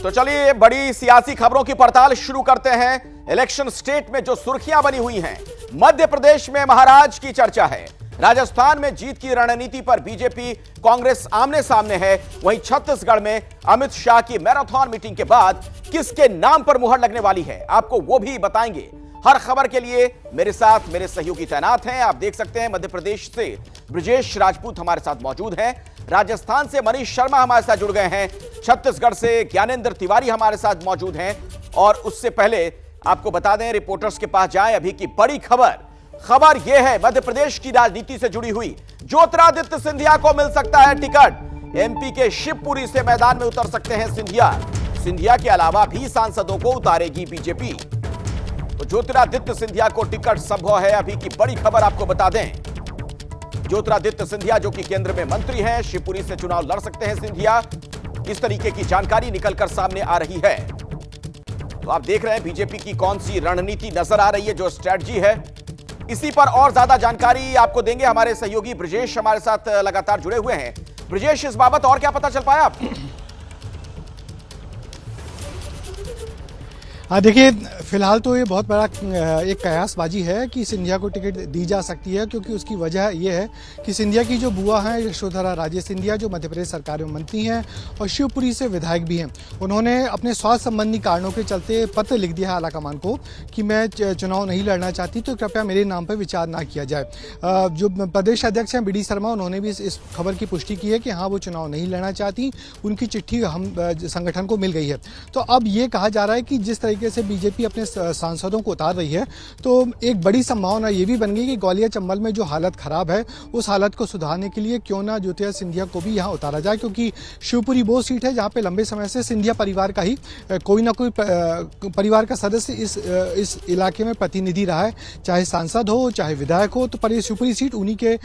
तो चलिए बड़ी सियासी खबरों की पड़ताल शुरू करते हैं। इलेक्शन स्टेट में जो सुर्खियां बनी हुई हैं, मध्य प्रदेश में महाराज की चर्चा है, राजस्थान में जीत की रणनीति पर बीजेपी कांग्रेस आमने सामने है, वहीं छत्तीसगढ़ में अमित शाह की मैराथन मीटिंग के बाद किसके नाम पर मुहर लगने वाली है, आपको वो भी बताएंगे। हर खबर के लिए मेरे साथ मेरे सहयोगी तैनात हैं। आप देख सकते हैं मध्य प्रदेश से ब्रजेश राजपूत हमारे साथ मौजूद हैं, राजस्थान से मनीष शर्मा हमारे साथ जुड़ गए हैं, छत्तीसगढ़ से ज्ञानेंद्र तिवारी हमारे साथ मौजूद हैं। और उससे पहले आपको बता दें, रिपोर्टर्स के पास जाएं, अभी की बड़ी खबर यह है मध्य प्रदेश की राजनीति से जुड़ी हुई, ज्योतिरादित्य सिंधिया को मिल सकता है टिकट। एमपी के शिवपुरी से मैदान में उतर सकते हैं सिंधिया के अलावा भी सांसदों को उतारेगी बीजेपी। तो ज्योतिरादित्य सिंधिया को टिकट संभव है। अभी की बड़ी खबर आपको बता दें, ज्योतिरादित्य सिंधिया जो कि केंद्र में मंत्री हैं, शिवपुरी से चुनाव लड़ सकते हैं सिंधिया, इस तरीके की जानकारी निकलकर सामने आ रही है। तो आप देख रहे हैं बीजेपी की कौन सी रणनीति नजर आ रही है, जो स्ट्रेटजी है। इसी पर और ज्यादा जानकारी आपको देंगे हमारे सहयोगी ब्रजेश, हमारे साथ लगातार जुड़े हुए हैं। ब्रजेश, इस बाबत और क्या पता चल पाया आपको? देखिए, फिलहाल तो ये बहुत बड़ा एक कयासबाजी है कि सिंधिया को टिकट दी जा सकती है, क्योंकि उसकी वजह यह है कि सिंधिया की जो बुआ हैं यशोधरा राजे सिंधिया, जो मध्य प्रदेश सरकार में मंत्री हैं और शिवपुरी से विधायक भी हैं, उन्होंने अपने स्वास्थ्य संबंधी कारणों के चलते पत्र लिख दिया है आलाकमान को कि मैं चुनाव नहीं लड़ना चाहती, तो कृपया मेरे नाम पर विचार ना किया जाए। जो प्रदेश अध्यक्ष हैं BD शर्मा, उन्होंने भी इस खबर की पुष्टि की है कि हाँ, वो चुनाव नहीं लड़ना चाहती, उनकी चिट्ठी हम संगठन को मिल गई है। तो अब ये कहा जा रहा है कि जिस तरीके से बीजेपी अपने सांसदों को उतार रही है, तो एक बड़ी संभावना ये भी बन गई कि ग्वालियर चंबल में जो हालत खराब है, उस हालत को सुधारने के लिए क्यों ना ज्योतिरादित्य सिंधिया को भी यहाँ उतारा जाए, क्योंकि शिवपुरी वो सीट है जहाँ पे लंबे समय से सिंधिया परिवार का ही कोई ना कोई परिवार का सदस्य इस इलाके में प्रतिनिधि रहा है, चाहे सांसद हो चाहे विधायक हो, तो पर ये शिवपुरी सीट उन्हीं के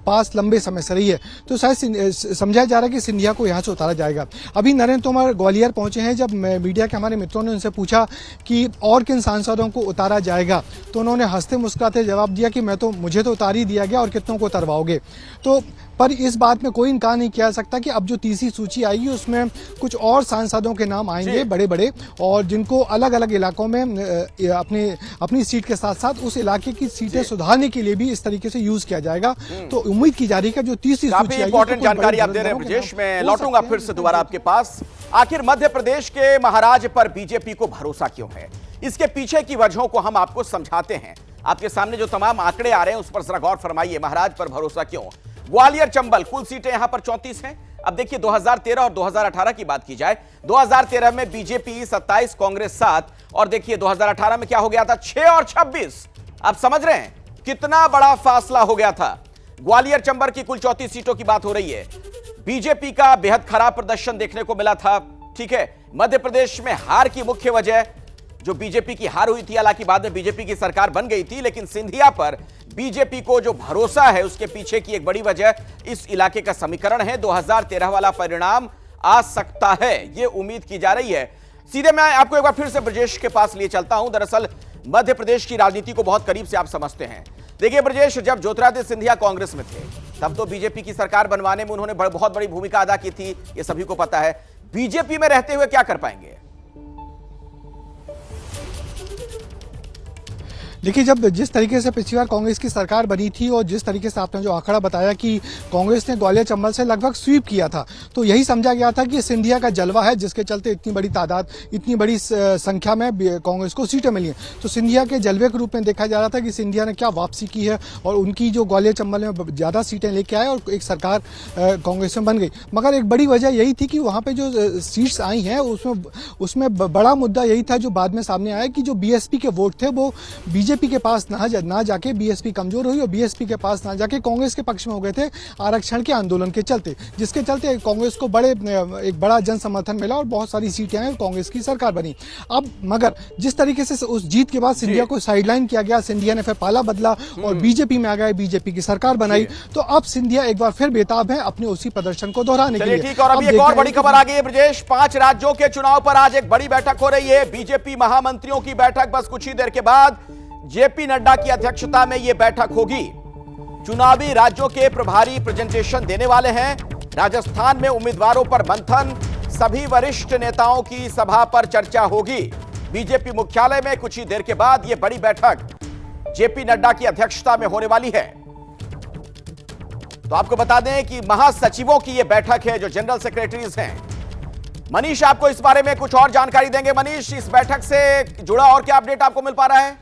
पास लंबे समय से रही है। तो शायद समझा जा रहा है कि सिंधिया को यहाँ से उतारा जाएगा। अभी नरेंद्र तोमर ग्वालियर पहुंचे हैं। जब मीडिया के हमारे मित्रों ने उनसे पूछा कि और किन सांसदों को उतारा जाएगा, तो उन्होंने हंसते मुस्कुराते जवाब दिया कि मुझे तो उतार ही दिया गया, और कितनों को उतरवाओगे। तो पर इस बात में कोई इनकार नहीं किया सकता कि अब जो तीसरी सूची आएगी उसमें कुछ और सांसदों के नाम आएंगे बड़े, और जिनको अलग अलग इलाकों में अपनी सीट के साथ साथ उस इलाके की सीटें सुधारने के लिए भी इस तरीके से यूज किया जाएगा। तो उम्मीद की जा रही है जो तीसरी सूची आएगी, इंपॉर्टेंट जानकारी आप दे रहे हैं ब्रजेश। मैं लौटूंगा फिर से दोबारा आपके पास। आखिर मध्य प्रदेश के महाराज पर बीजेपी को भरोसा क्यों है, इसके पीछे की वजहों को हम आपको समझाते हैं। आपके सामने जो तमाम आंकड़े आ रहे हैं उस पर जरा गौर फरमाइए। महाराज पर भरोसा क्यों? ग्वालियर चंबल कुल सीटें यहां पर 34 हैं। अब देखिए 2013 और 2018 की बात की जाए, 2013 में बीजेपी 27, कांग्रेस 7, और देखिए 2018 में क्या हो गया था, 6 और 26। आप समझ रहे हैं कितना बड़ा फासला हो गया था। ग्वालियर चंबल की कुल 34 सीटों की बात हो रही है। बीजेपी का बेहद खराब प्रदर्शन देखने को मिला था। ठीक है, मध्य प्रदेश में हार की मुख्य वजह जो बीजेपी की हार हुई थी, हालांकि बाद में बीजेपी की सरकार बन गई थी, लेकिन सिंधिया पर बीजेपी को जो भरोसा है उसके पीछे की एक बड़ी वजह इस इलाके का समीकरण है। 2013 वाला परिणाम आ सकता है, ये उम्मीद की जा रही है। सीधे मैं आपको एक बार फिर से ब्रजेश के पास लिए चलता हूं। दरअसल मध्य प्रदेश की राजनीति को बहुत करीब से आप समझते हैं। देखिए ब्रजेश, जब ज्योतिरादित्य सिंधिया कांग्रेस में थे तब तो बीजेपी की सरकार बनवाने में उन्होंने बहुत बड़ी भूमिका अदा की थी, ये सभी को पता है। बीजेपी में रहते हुए क्या कर पाएंगे? देखिए, जब जिस तरीके से पिछली बार कांग्रेस की सरकार बनी थी और जिस तरीके से आपने जो आंकड़ा बताया कि कांग्रेस ने ग्वालियर चंबल से लगभग स्वीप किया था, तो यही समझा गया था कि सिंधिया का जलवा है, जिसके चलते इतनी बड़ी तादाद, इतनी बड़ी संख्या में कांग्रेस को सीटें मिली हैं। तो सिंधिया के जलवे के रूप में देखा जा रहा था कि सिंधिया ने क्या वापसी की है, और उनकी जो ग्वालियर चंबल में ज़्यादा सीटें लेके आए और एक सरकार कांग्रेस में बन गई। मगर एक बड़ी वजह यही थी कि वहाँ पर जो सीट्स आई हैं उसमें बड़ा मुद्दा यही था, जो बाद में सामने आया, कि जो BSP के वोट थे वो बीजेपी के पास ना जाके BSP कमजोर हुई, और BSP के पास ना जाके कांग्रेस के पक्ष में हो गए थे आरक्षण के आंदोलन के चलते, जिसके चलते कांग्रेस को एक बड़ा जन समर्थन मिला और बहुत सारी सीटें आई और कांग्रेस की सरकार बनी। अब मगर जिस तरीके से उस जीत के बाद सिंधिया को साइडलाइन किया गया, सिंधिया ने फिर पाला बदला और बीजेपी में आ गए, बीजेपी की सरकार बनाई, तो अब सिंधिया एक बार फिर बेताब है अपने उसी प्रदर्शन को दोहराने के लिए। ठीक, और अभी एक और बड़ी खबर आ गई है ब्रजेश। 5 राज्यों के चुनाव पर आज एक बड़ी बैठक हो रही है, बीजेपी महामंत्रियों की बैठक। बस कुछ ही देर के बाद जेपी नड्डा की अध्यक्षता में यह बैठक होगी। चुनावी राज्यों के प्रभारी प्रेजेंटेशन देने वाले हैं। राजस्थान में उम्मीदवारों पर मंथन, सभी वरिष्ठ नेताओं की सभा पर चर्चा होगी। बीजेपी मुख्यालय में कुछ ही देर के बाद यह बड़ी बैठक जेपी नड्डा की अध्यक्षता में होने वाली है। तो आपको बता दें कि महासचिवों की यह बैठक है जो जनरल सेक्रेटरीज हैं। मनीष आपको इस बारे में कुछ और जानकारी देंगे। मनीष, इस बैठक से जुड़ा और क्या अपडेट आपको मिल पा रहा है?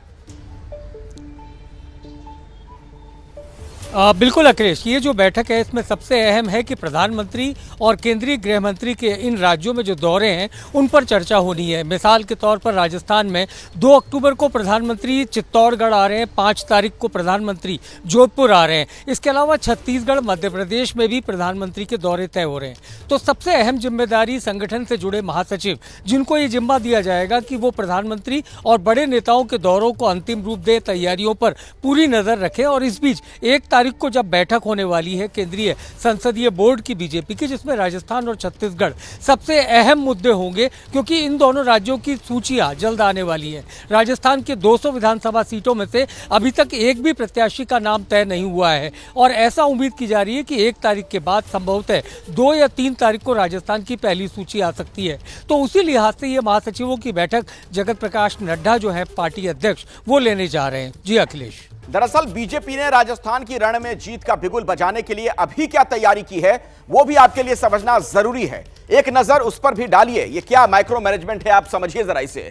बिल्कुल अखिलेश, ये जो बैठक है इसमें सबसे अहम है कि प्रधानमंत्री और केंद्रीय गृह मंत्री के इन राज्यों में जो दौरे हैं उन पर चर्चा होनी है। मिसाल के तौर पर राजस्थान में 2 अक्टूबर को प्रधानमंत्री चित्तौड़गढ़ आ रहे हैं, 5 तारीख को प्रधानमंत्री जोधपुर आ रहे हैं। इसके अलावा छत्तीसगढ़, मध्य प्रदेश में भी प्रधानमंत्री के दौरे तय हो रहे हैं। तो सबसे अहम जिम्मेदारी संगठन से जुड़े महासचिव, जिनको ये जिम्मा दिया जाएगा कि वो प्रधानमंत्री और बड़े नेताओं के दौरों को अंतिम रूप दे, तैयारियों पर पूरी नजर रखें। और इस बीच 1 तारीख को जब बैठक होने वाली है केंद्रीय संसदीय बोर्ड की बीजेपी की, जिसमें राजस्थान और छत्तीसगढ़ सबसे अहम मुद्दे होंगे, क्योंकि इन दोनों राज्यों की सूचियां जल्द आने वाली है। राजस्थान के 200 विधानसभा सीटों में से अभी तक एक भी प्रत्याशी का नाम तय नहीं हुआ है और ऐसा उम्मीद की जा रही है कि 1 तारीख के बाद संभवतः 2 या 3 तारीख को राजस्थान की पहली सूची आ सकती है। तो उसी लिहाज से ये महासचिवों की बैठक जगत प्रकाश नड्डा जो है पार्टी अध्यक्ष, वो लेने जा रहे हैं। जी अखिलेश। दरअसल बीजेपी ने राजस्थान की रण में जीत का बिगुल बजाने के लिए अभी क्या तैयारी की है वो भी आपके लिए समझना जरूरी है। एक नजर उस पर भी डालिए। ये क्या माइक्रो मैनेजमेंट है, आप समझिए जरा इसे।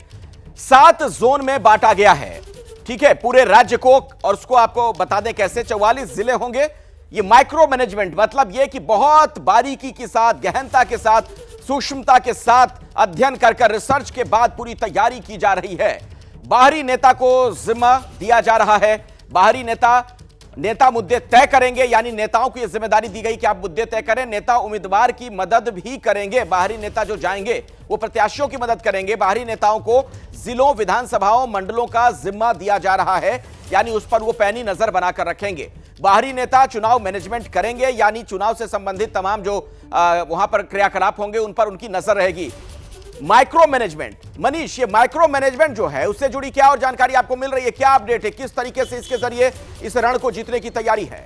7 जोन में बांटा गया है, ठीक है, पूरे राज्य को। और उसको आपको बता दें कैसे, 44 जिले होंगे। ये माइक्रो मैनेजमेंट मतलब ये कि बहुत बारीकी के साथ, गहनता के साथ, सूक्ष्मता के साथ अध्ययन कर रिसर्च के बाद पूरी तैयारी की जा रही है। बाहरी नेता को जिम्मा दिया जा रहा है। बाहरी नेता मुद्दे तय करेंगे, यानी नेताओं को यह जिम्मेदारी दी गई कि आप मुद्दे तय करें। नेता उम्मीदवार की मदद भी करेंगे। बाहरी नेता जो जाएंगे वो प्रत्याशियों की मदद करेंगे। बाहरी नेताओं को जिलों, विधानसभाओं, मंडलों का जिम्मा दिया जा रहा है, यानी उस पर वो पैनी नजर बनाकर रखेंगे। बाहरी नेता चुनाव मैनेजमेंट करेंगे, यानी चुनाव से संबंधित तमाम जो वहां पर क्रियाकलाप होंगे उन पर उनकी नजर रहेगी। माइक्रो मैनेजमेंट, मनीष, ये माइक्रो मैनेजमेंट जो है उससे जुड़ी क्या और जानकारी आपको मिल रही है? क्या अपडेट है? किस तरीके से इसके जरिए इस रण को जीतने की तैयारी है?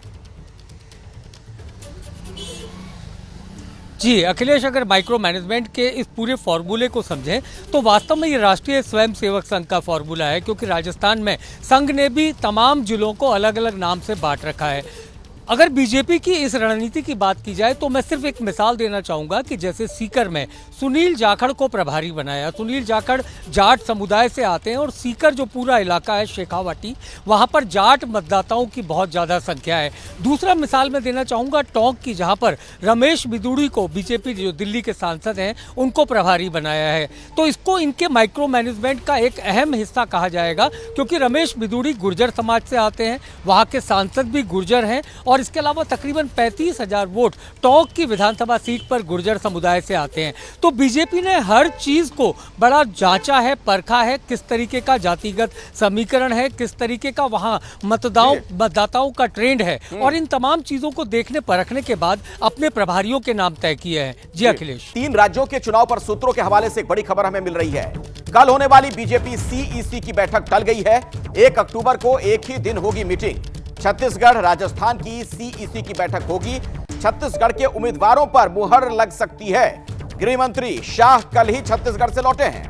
जी अखिलेश, अगर माइक्रो मैनेजमेंट के इस पूरे फॉर्मूले को समझें तो वास्तव में ये राष्ट्रीय स्वयंसेवक संघ का फॉर्मूला है, क्योंकि राजस्थान में संघ ने भी तमाम जिलों को अलग अलग नाम से बांट रखा है। अगर बीजेपी की इस रणनीति की बात की जाए तो मैं सिर्फ एक मिसाल देना चाहूँगा कि जैसे सीकर में सुनील जाखड़ को प्रभारी बनाया। सुनील जाखड़ जाट समुदाय से आते हैं और सीकर जो पूरा इलाका है शेखावाटी, वहाँ पर जाट मतदाताओं की बहुत ज़्यादा संख्या है। दूसरा मिसाल मैं देना चाहूँगा टोंक की, जहाँ पर रमेश बिदूड़ी को बीजेपी जो दिल्ली के सांसद हैं उनको प्रभारी बनाया है। तो इसको इनके माइक्रो मैनेजमेंट का एक अहम हिस्सा कहा जाएगा, क्योंकि रमेश बिदूड़ी गुर्जर समाज से आते हैं, वहाँ के सांसद भी गुर्जर हैं और इसके अलावा तकरीबन 35,000 वोट टोंक की विधानसभा सीट पर गुर्जर समुदाय से आते हैं। तो बीजेपी ने हर चीज को बड़ा जांचा है, परखा है, किस तरीके का जातिगत समीकरण है, किस तरीके का वहां मतदाताओं का ट्रेंड है, और इन तमाम चीजों को देखने परखने के बाद अपने प्रभारियों के नाम तय किए हैं। जी अखिलेश। 3 राज्यों के चुनाव पर सूत्रों के हवाले से एक बड़ी खबर हमें मिल रही है। कल होने वाली बीजेपी सीईसी की बैठक टल गई है। 1 अक्टूबर को एक ही दिन होगी मीटिंग। छत्तीसगढ़, राजस्थान की सीईसी की बैठक होगी। छत्तीसगढ़ के उम्मीदवारों पर मुहर लग सकती है। गृह मंत्री शाह कल ही छत्तीसगढ़ से लौटे हैं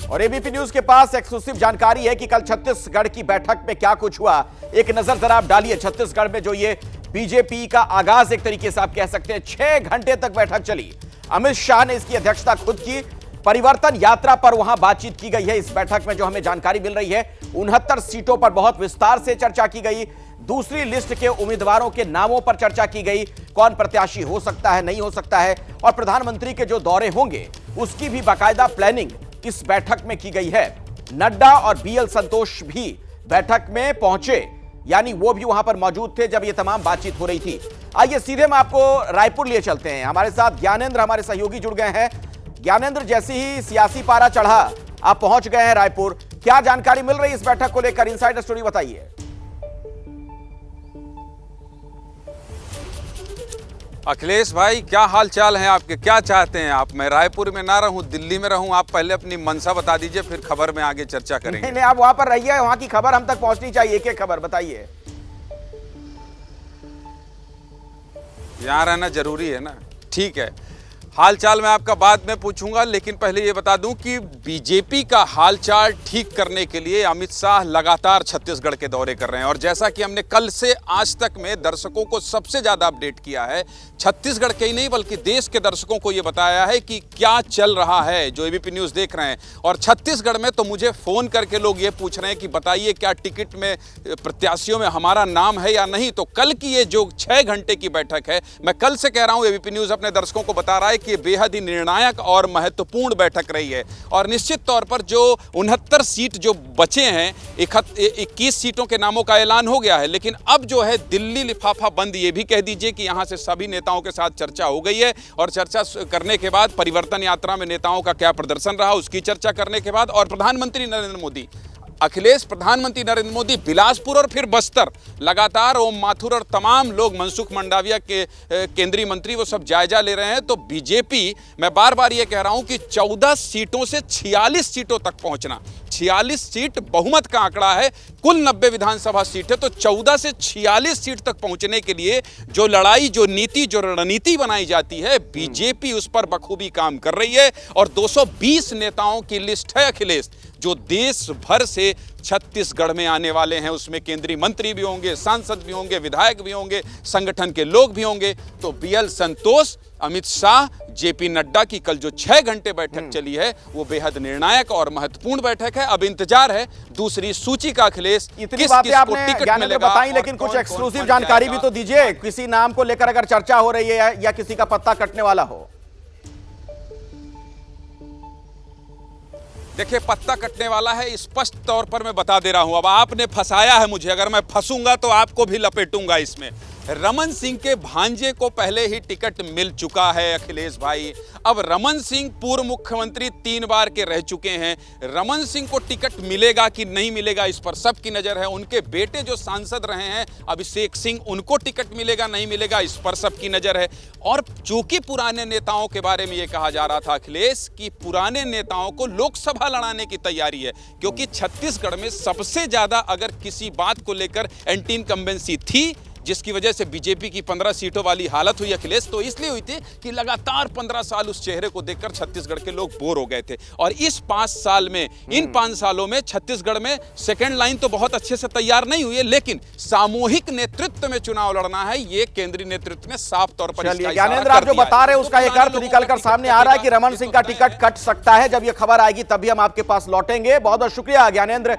और एबीपी न्यूज के पास एक्सक्लूसिव जानकारी है कि कल छत्तीसगढ़ की बैठक में क्या कुछ हुआ। एक नजर जरा आप डालिए। छत्तीसगढ़ में जो ये बीजेपी का आगाज एक तरीके से आप कह सकते हैं, 6 घंटे तक बैठक चली। अमित शाह ने इसकी अध्यक्षता खुद की। परिवर्तन यात्रा पर वहां बातचीत की गई है। इस बैठक में जो हमें जानकारी मिल रही है, 69 सीटों पर बहुत विस्तार से चर्चा की गई। दूसरी लिस्ट के उम्मीदवारों के नामों पर चर्चा की गई, कौन प्रत्याशी हो सकता है, नहीं हो सकता है, और प्रधानमंत्री के जो दौरे होंगे उसकी भी बाकायदा प्लानिंग इस बैठक में की गई है। नड्डा और बीएल संतोष भी बैठक में पहुंचे, यानी वो भी वहां पर मौजूद थे जब ये तमाम बातचीत हो रही थी। आइए सीधे मैं आपको रायपुर लिए चलते हैं। हमारे साथ ज्ञानेंद्र, हमारे सहयोगी, जुड़ गए हैं। ज्ञानेंद्र, जैसे ही सियासी पारा चढ़ा आप पहुंच गए हैं रायपुर, क्या जानकारी मिल रही है इस बैठक को लेकर? इनसाइडर स्टोरी बताइए। अखिलेश भाई, क्या हाल चाल है आपके? क्या चाहते हैं आप? मैं रायपुर में ना रहूं, दिल्ली में रहूं? आप पहले अपनी मंशा बता दीजिए, फिर खबर में आगे चर्चा करेंगे। नहीं, आप वहां पर रहिए, वहां की खबर हम तक पहुंचनी चाहिए। एक एक खबर बताइए। यहाँ रहना जरूरी है ना। ठीक है, हालचाल मैं आपका बाद में पूछूंगा, लेकिन पहले ये बता दूं कि बीजेपी का हालचाल ठीक करने के लिए अमित शाह लगातार छत्तीसगढ़ के दौरे कर रहे हैं। और जैसा कि हमने कल से आज तक में दर्शकों को सबसे ज़्यादा अपडेट किया है, छत्तीसगढ़ के ही नहीं बल्कि देश के दर्शकों को ये बताया है कि क्या चल रहा है, जो एबीपी न्यूज़ देख रहे हैं। और छत्तीसगढ़ में तो मुझे फ़ोन करके लोग ये पूछ रहे हैं कि बताइए क्या टिकट में प्रत्याशियों में हमारा नाम है या नहीं। तो कल की ये जो 6 घंटे की बैठक है, मैं कल से कह रहा हूँ, एबीपी न्यूज़ अपने दर्शकों को बता रहा है कि बेहद ही निर्णायक और महत्वपूर्ण बैठक रही है। और निश्चित तौर पर जो 69 सीट जो बचे हैं, 21 सीटों के नामों का ऐलान हो गया है, लेकिन अब जो है दिल्ली लिफाफा बंद, ये भी कह दीजिए कि यहां से सभी नेताओं के साथ चर्चा हो गई है। और चर्चा करने के बाद परिवर्तन यात्रा में नेताओं का क्या प्रदर्शन रहा, उसकी चर्चा करने के बाद, और प्रधानमंत्री नरेंद्र मोदी, प्रधानमंत्री नरेंद्र मोदी बिलासपुर और फिर बस्तर लगातार, ओम माथुर और तमाम लोग, मनसुख मंडाविया के केंद्रीय मंत्री, वो सब जायजा ले रहे हैं। तो बीजेपी, मैं बार बार ये कह रहा हूं कि 14 सीटों से 46 सीटों तक पहुंचना, 46 सीट बहुमत का आंकड़ा है, कुल 90 विधानसभा सीट है, तो 14 से 46 सीट तक पहुंचने के लिए जो लड़ाई, जो नीति, जो रणनीति बनाई जाती है, बीजेपी उस पर बखूबी काम कर रही है। और 220 नेताओं की लिस्ट है अखिलेश, जो देश भर से छत्तीसगढ़ में आने वाले हैं। उसमें केंद्रीय मंत्री भी होंगे, सांसद भी होंगे, विधायक भी होंगे, संगठन के लोग भी होंगे। तो बीएल संतोष, अमित शाह, जेपी नड्डा की कल जो 6 घंटे बैठक चली है, वो बेहद निर्णायक और महत्वपूर्ण बैठक है। अब इंतजार है दूसरी सूची का अखिलेश, इतनी बातें आपने ज्ञानेंद्र बताई, लेकिन कुछ एक्सक्लूसिव जानकारी भी तो दीजिए। किसी नाम को लेकर अगर चर्चा हो रही है या किसी का पत्ता कटने वाला हो। देखिए, पत्ता कटने वाला है, स्पष्ट तौर पर मैं बता दे रहा हूं। अब आपने फंसाया है मुझे, अगर मैं फंसूंगा तो आपको भी लपेटूंगा इसमें। रमन सिंह के भांजे को पहले ही टिकट मिल चुका है अखिलेश भाई। अब रमन सिंह पूर्व मुख्यमंत्री 3 बार के रह चुके हैं। रमन सिंह को टिकट मिलेगा कि नहीं मिलेगा, इस पर सबकी नजर है। उनके बेटे जो सांसद रहे हैं अभिषेक सिंह, उनको टिकट मिलेगा नहीं मिलेगा, इस पर सबकी नजर है। और चूंकि पुराने नेताओं के बारे में यह कहा जा रहा था अखिलेश कि पुराने नेताओं को लोकसभा लड़ाने की तैयारी है, क्योंकि छत्तीसगढ़ में सबसे ज्यादा अगर किसी बात को लेकर एंटी इनकम्बेंसी थी, जिसकी वजह से बीजेपी की 15 सीटों वाली हालत हुई अखिलेश, तो इसलिए हुई थी कि लगातार 15 साल उस चेहरे को देखकर छत्तीसगढ़ के लोग बोर हो गए थे। और इस 5 साल में, इन 5 सालों में छत्तीसगढ़ में सेकेंड लाइन तो बहुत अच्छे से तैयार नहीं हुई है, लेकिन सामूहिक नेतृत्व में चुनाव लड़ना है, ये केंद्रीय नेतृत्व ने साफ तौर पर ज्ञानेंद्र, आप जो बता रहे हैं उसका एक अर्थ निकलकर सामने आ रहा है कि रमन सिंह का टिकट कट सकता है। जब यह खबर आएगी तभी हम आपके पास लौटेंगे। बहुत बहुत शुक्रिया ज्ञानेंद्र।